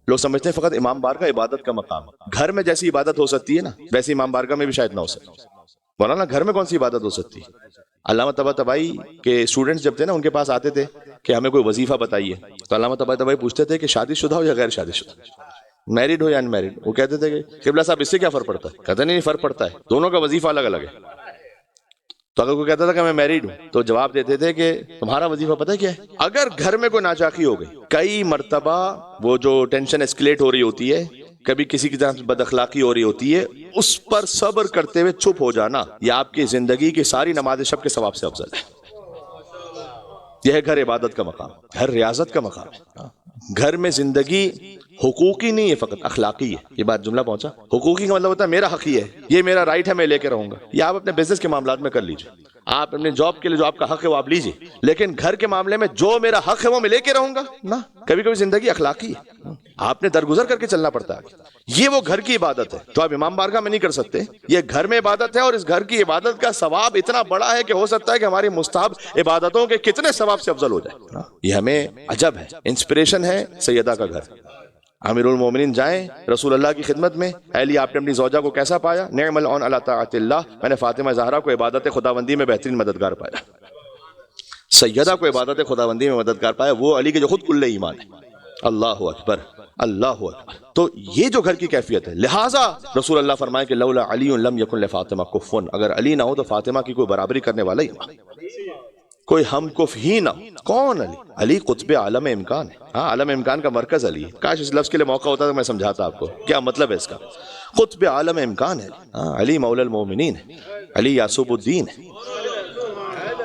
لوگ سمجھتے ہیں فقط امام بارگاہ عبادت کا مقام ہے. گھر میں جیسی عبادت ہو سکتی ہے نا ویسی امام بارگاہ میں بھی شاید نہ ہو سکتی. مولانا گھر میں کون سی عبادت ہو سکتی ہے؟ علامہ طباطبائی کے اسٹوڈنٹس جب تھے نا ان کے پاس آتے تھے کہ ہمیں کوئی وظیفہ بتائیے، تو علامہ طباطبائی پوچھتے تھے کہ شادی شدہ ہو یا غیر شادی شدہ، میرڈ ہو یا ان میرڈ. وہ کہتے تھے کہ قبلہ صاحب اس سے کیا فرق پڑتا ہے؟ کہتے نہیں فرق پڑتا ہے، دونوں کا وظیفہ الگ الگ ہے. تو اگر کوئی کہتا تھا کہ میں میرڈ ہوں تو جواب دیتے تھے کہ تمہارا وظیفہ پتہ کیا ہے؟ اگر گھر میں کوئی ناچاقی ہو گئی، کئی مرتبہ وہ جو ٹینشن اسکلیٹ ہو رہی ہوتی ہے، کبھی کسی کی طرف بد اخلاقی ہو رہی ہوتی ہے، اس پر صبر کرتے ہوئے چپ ہو جانا یہ آپ کی زندگی کی ساری نماز شب کے ثواب سے افضل ہے. یہ ہے گھر عبادت کا مقام، گھر ریاضت کا مقام ہے. گھر میں زندگی حقوقی نہیں ہے، فقط اخلاقی ہے. یہ بات جملہ پہنچا؟ حقوقی کا مطلب ہوتا ہے میرا حق ہی ہے، یہ میرا رائٹ ہے، میں لے کے رہوں گا. یہ آپ اپنے بزنس کے معاملات میں کر لیجئے، آپ اپنے جاب کے لیے جو آپ کا حق ہے وہ آپ لیجئے، لیکن گھر کے معاملے میں جو میرا حق ہے وہ میں لے کے رہوں گا نا. کبھی کبھی زندگی اخلاقی ہے، آپ نے درگزر کر کے چلنا پڑتا ہے. یہ وہ گھر کی عبادت ہے جو آپ امام بارگاہ میں نہیں کر سکتے. یہ گھر میں عبادت ہے، اور اس گھر کی عبادت کا ثواب اتنا بڑا ہے کہ ہو سکتا ہے کہ ہماری مستحب عبادتوں کے کتنے ثواب سے افضل ہو جائے. یہ ہمیں عجب ہے. انسپریشن ہے سیدہ کا گھر. امیر المومنین جائیں رسول اللہ کی خدمت میں، اے علی آپ نے اپنی زوجہ کو کیسا پایا؟ نعم العون علی طاعت اللہ، میں نے فاطمہ زہرا کو عبادت خداوندی میں بہترین مددگار پایا. سیدہ کو عبادت خداوندی میں مددگار پایا، وہ علی کے جو خود کل ایمان ہے. اللہ اکبر، اللہ اکبر. تو یہ جو گھر کی کیفیت ہے، لہٰذا رسول اللہ فرمائے کہ لولا علی لم یکن لفاطمہ کفن، اگر علی نہ ہو تو فاطمہ کی کوئی برابری کرنے والا ہی نہ، کوئی ہم کف ہی نہ. کون علی؟ علی قطب عالم امکان ہے. ہاں، عالم امکان کا مرکز علی ہے. کاش اس لفظ کے لیے موقع ہوتا تو میں سمجھاتا آپ کو کیا مطلب ہے اس کا. قطب عالم امکان ہے. ہاں، علی مولا المومنین ہے، علی یعصب الدین ہے،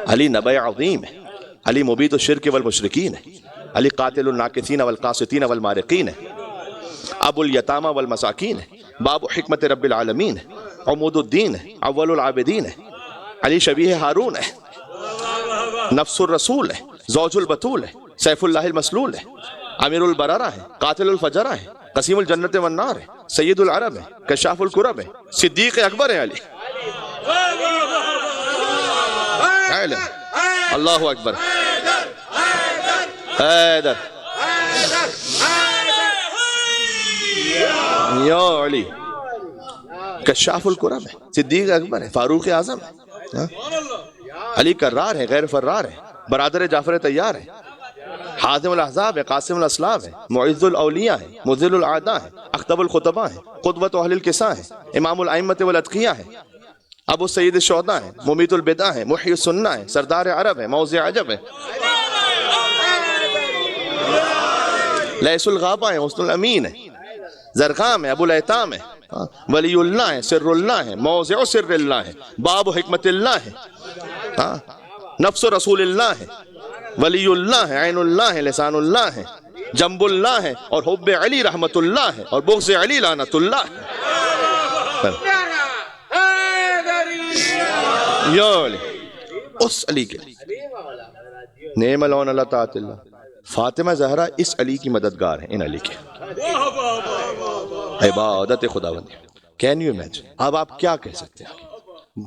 علی نبی عظیم ہے، علی مبیت الشرک والمشرکین ہے، علی قاتل الناکثین والقاسطین والمارقین ہے، ابو الیتامى والمساکین ہے، باب حکمت رب العالمین ہے، عمود الدین ہے، اول العابدین ہے، علی شبیہ ہارون ہے، نفس الرسول ہے، زوج البتول ہے، سیف اللہ المسلول ہے، امیر البررہ ہے، قاتل الفجرہ ہے، قسیم الجنت والنار ہے، سید العرب ہے، کشاف الکرب ہے، صدیق اکبر ہے علی. اللہ اکبر. حیدر یا علی، کشاف الکرب ہے، صدیق اکبر ہے، فاروق اعظم ہے، علی کرار ہے، غیر فرار ہے، برادر جعفر طیار ہے، حازم الاحزاب ہے، قاسم الاسلاف ہے، معز الاولیاء ہے، مذل الاعداء ہے، اخطب الخطباء ہے، قدوۃ اہل الکساء ہے، امام الائمۃ والاتقیاء ہے، ابو سید الشہداء ہے، ممیت البدع ہے، محیی السنہ ہے، سردار عرب ہے، موضع عجب ہے، لیث الغابہ ہے، حسن الامین ہے، زرقام ہے، ابو الایتام ہے، ولی اللہ ہے، سر اللہ ہے، موضع سر اللہ ہے، باب حکمت اللہ ہے، نفس رسول اللہ ہے، ولی اللہ ہے، عین اللہ ہے، لسان اللہ ہے، جنب اللہ ہے، اور حب علی رحمت اللہ ہے، اور بغض علی لعنت اللہ ہے. یا علی، اس علی کے نعم العون علی طاعت اللہ. فاطمہ زہرا اس علی کی مددگار ہیں، ان علی کے عبادت خداوندی. Can you imagine? اب آپ کیا کہہ سکتے ہیں؟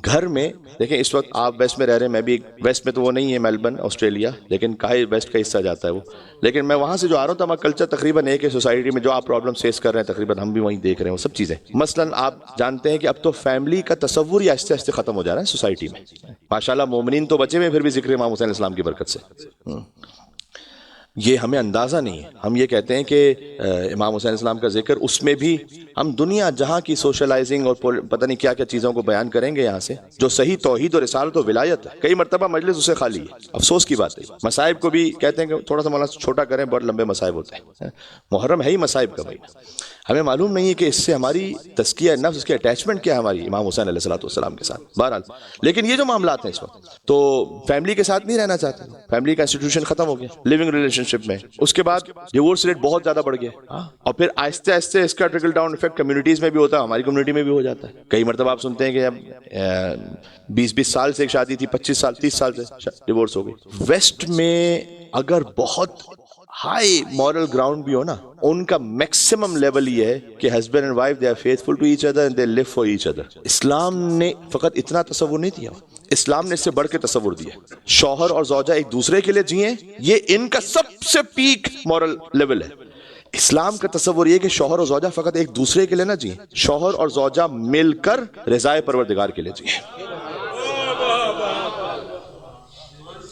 گھر میں دیکھیں، اس وقت آپ ویسٹ میں رہ رہے ہیں، میں بھی ویسٹ میں تو وہ نہیں ہے میلبرن آسٹریلیا، لیکن کہا ویسٹ کا حصہ جاتا ہے وہ، لیکن میں وہاں سے جو آ رہا ہوں تو ہمارا کلچر تقریباً ایک ہے. سوسائٹی میں جو آپ پرابلم فیس کر رہے ہیں تقریباً ہم بھی وہیں دیکھ رہے ہیں وہ سب چیزیں. مثلا آپ جانتے ہیں کہ اب تو فیملی کا تصور ہی آہستہ آہستہ ختم ہو جا رہا ہے سوسائٹی میں. ماشاءاللہ مومنین تو بچے ہوئے، پھر بھی ذکر امام حسین السلام کی برکت سے. یہ ہمیں اندازہ نہیں ہے. ہم یہ کہتے ہیں کہ امام حسین السلام کا ذکر، اس میں بھی ہم دنیا جہاں کی سوشلائزنگ اور پتہ نہیں کیا کیا چیزوں کو بیان کریں گے. یہاں سے جو صحیح توحید اور رسالت و ولایت ہے، کئی مرتبہ مجلس اسے خالی ہے. افسوس کی بات ہے. مصائب کو بھی کہتے ہیں کہ تھوڑا سا مولانا چھوٹا کریں، بہت لمبے مصائب ہوتے ہیں. محرم ہے ہی مصائب کا بھائی. ہمیں معلوم نہیں ہے کہ اس سے ہماری تزکیہ نفس، اس کی اٹیچمنٹ کیا ہے ہماری امام حسین علیہ السلام کے ساتھ. بہرحال لیکن یہ جو معاملات ہیں اس وقت، تو فیملی کے ساتھ نہیں رہنا چاہتے. فیملی کا انسٹیٹیوشن ختم ہو گیا لیونگ ریلیشن شپ میں. اس کے بعد ڈیورس ریٹ بہت زیادہ بڑھ گیا، اور پھر آہستہ آہستہ اس کا ٹرکل ڈاؤن افیکٹ کمیونٹیز میں بھی ہوتا ہے، ہماری کمیونٹی میں بھی ہو جاتا ہے. کئی مرتبہ آپ سنتے ہیں کہ اب 20 سال سے ایک شادی تھی، 25 سال 30 سال سے ڈیورس ہو گئی. ویسٹ میں اگر بہت ہائی مورل گراؤنڈ بھی ہو نا، ان کا میکسیمم لیول یہ ہے کہ husband and wife they are faithful to each other and they live for each other. Islam نے فقط اتنا تصور نہیں دیا، اسلام نے اس سے بڑھ کے تصور دیا. شوہر اور زوجہ ایک دوسرے کے لیے جئیں، یہ ان کا سب سے پیک مورل لیول ہے. اسلام کا تصور یہ کہ شوہر اور زوجہ فقط ایک دوسرے کے لیے نہ جئیں، شوہر اور زوجہ مل کر رضائے پروردگار کے لیے جئیں،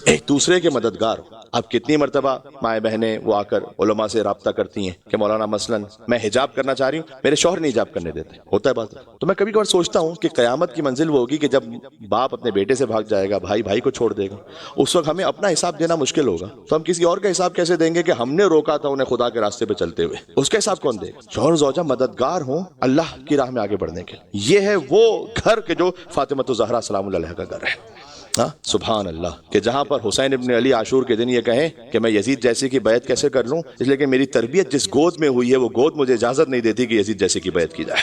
ایک دوسرے کے مددگار ہو۔ اب کتنی مرتبہ مائیں بہنیں وہ آ کر علماء سے رابطہ کرتی ہیں کہ مولانا مثلاً میں حجاب کرنا چاہ رہی ہوں، میرے شوہر نہیں حجاب کرنے دیتے، ہوتا ہے بات۔ تو میں کبھی کبھار سوچتا ہوں کہ قیامت کی منزل وہ ہوگی کہ جب باپ اپنے بیٹے سے بھاگ جائے گا، بھائی بھائی کو چھوڑ دے گا، اس وقت ہمیں اپنا حساب دینا مشکل ہوگا، تو ہم کسی اور کا حساب کیسے دیں گے کہ ہم نے روکا تھا انہیں خدا کے راستے پہ چلتے ہوئے، اس کا حساب کون دے گا؟ شوہر زوجہ مددگار ہوں اللہ کی راہ میں آگے بڑھنے کے، یہ ہے وہ گھر کے جو فاطمہ الزہرا سلام اللہ علیہا کا گھر ہے۔ سبحان اللہ، کہ جہاں پر حسین ابن علی عاشور کے دن یہ کہیں کہ میں یزید جیسے کی بیعت کیسے کر لوں، اس لیے کہ میری تربیت جس گود میں ہوئی ہے وہ گود مجھے اجازت نہیں دیتی کہ یزید جیسے کی بیعت کی جائے۔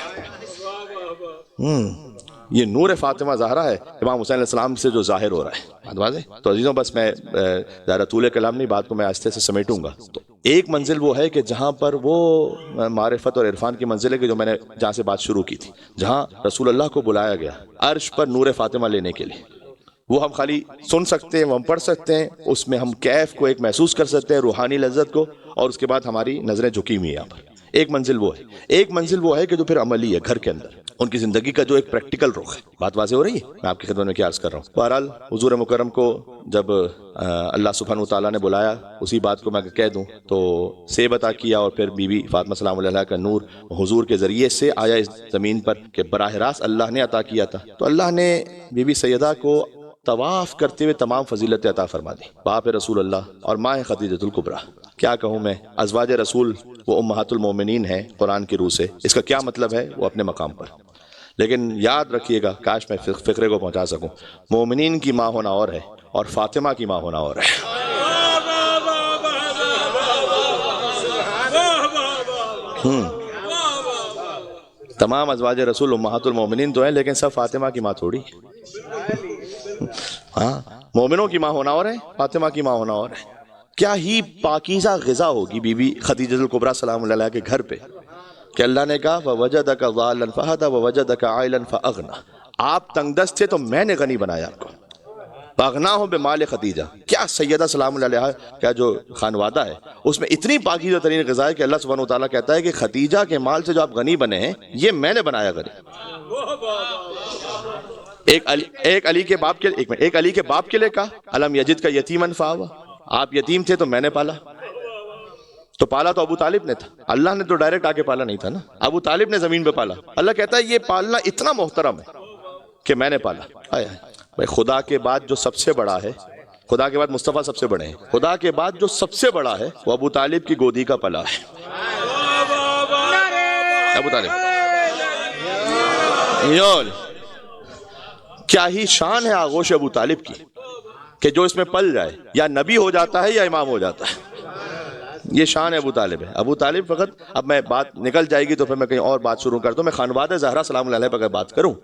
یہ نور فاطمہ زہرا ہے امام حسین علیہ السلام سے جو ظاہر ہو رہا ہے، بات واضح؟ تو عزیزوں بس میں زیادہ طول کلام نہیں، بات کو میں آہستہ سے سمیٹوں گا۔ تو ایک منزل وہ ہے کہ جہاں پر وہ معرفت اور عرفان کی منزل ہے کہ جو میں نے جہاں سے بات شروع کی تھی، جہاں رسول اللہ کو بلایا گیا عرش پر نور فاطمہ لینے کے لیے، وہ ہم خالی سن سکتے ہیں، وہ ہم پڑھ سکتے ہیں، اس میں ہم کیف کو ایک محسوس کر سکتے ہیں، روحانی لذت کو، اور اس کے بعد ہماری نظریں جھکی ہوئی ہیں یہاں پر۔ ایک منزل وہ ہے، ایک منزل وہ ہے کہ جو پھر عملی ہے، گھر کے اندر ان کی زندگی کا جو ایک پریکٹیکل رخ ہے۔ بات واضح ہو رہی ہے؟ میں آپ کی خدمت میں کیا عرض کر رہا ہوں۔ بہرحال حضور مکرم کو جب اللہ سبحانہ وتعالیٰ نے بلایا، اسی بات کو میں کہہ دوں تو سیب عطا کیا، اور پھر بی بی فاطمہ سلام اللہ کا نور حضور کے ذریعے سے آیا اس زمین پر کہ براہ راست اللہ نے عطا کیا تھا۔ تو اللہ نے بی بی سیدہ کو طواف کرتے ہوئے تمام فضیلت عطا فرما دی، باپ رسول اللہ اور ماں خدیجۃ الکبریٰ۔ کیا کہوں میں، ازواج رسول وہ امہات المومنین ہیں قرآن کی روح سے، اس کا کیا مطلب ہے وہ اپنے مقام پر، لیکن یاد رکھیے گا، کاش میں فقرے کو پہنچا سکوں، مومنین کی ماں ہونا اور ہے اور فاطمہ کی ماں ہونا اور ہے۔ تمام ازواج رسول امہات المومنین تو ہیں، لیکن سب فاطمہ کی ماں تھوڑی۔ ہاں، مومنوں کی ماں ہونا اور ہے، فاطمہ کی ماں ہونا اور ہے۔ کیا ہی پاکیزہ غذا ہوگی بی بی خدیجۃ الکبریٰ سلام اللہ علیہا کے گھر پہ کہ اللہ نے کہا وَوَجَدَكَ ضَالًّا فَهَدَىٰ وَوَجَدَكَ عَائِلًا فَأَغْنَىٰ، آپ تنگ دست تھے تو میں نے غنی بنایا آپ کو، فَأَغْنَاهُ بِمَالِ خدیجہ۔ کیا سیدہ سلام اللہ علیہا کا جو خانوادہ ہے اس میں اتنی پاکیزہ ترین غذا ہے کہ اللہ سبحانہ وتعالیٰ کہتا ہے کہ خدیجہ کے مال سے جو آپ غنی بنے ہیں یہ میں نے بنایا غنی۔ ایک علی کے باپ کے لیے کہا الم یجد کا یتیمن فآویٰ، آپ یتیم تھے تو میں نے پالا، تو پالا تو ابو طالب نے تھا، اللہ نے تو ڈائریکٹ آ کے پالا نہیں تھا نا، ابو طالب نے زمین پہ پالا۔ اللہ کہتا ہے یہ پالنا اتنا محترم ہے کہ میں نے پالا۔ بھائی خدا کے بعد جو سب سے بڑا ہے، خدا کے بعد مصطفیٰ سب سے بڑے ہیں، خدا کے بعد جو سب سے بڑا ہے وہ ابو طالب کی گودی کا پلا ہے۔ ابو طالب کیا ہی شان ہے آغوش ابو طالب کی کہ جو اس میں پل جائے یا نبی ہو جاتا ہے یا امام ہو جاتا ہے، یہ شان ابو طالب ہے۔ ابو طالب فقط، اب میں بات نکل جائے گی تو پھر میں کہیں اور بات شروع کرتا ہوں، میں خانوادہ زہرا سلام اللہ علیہ پر اگر بات کروں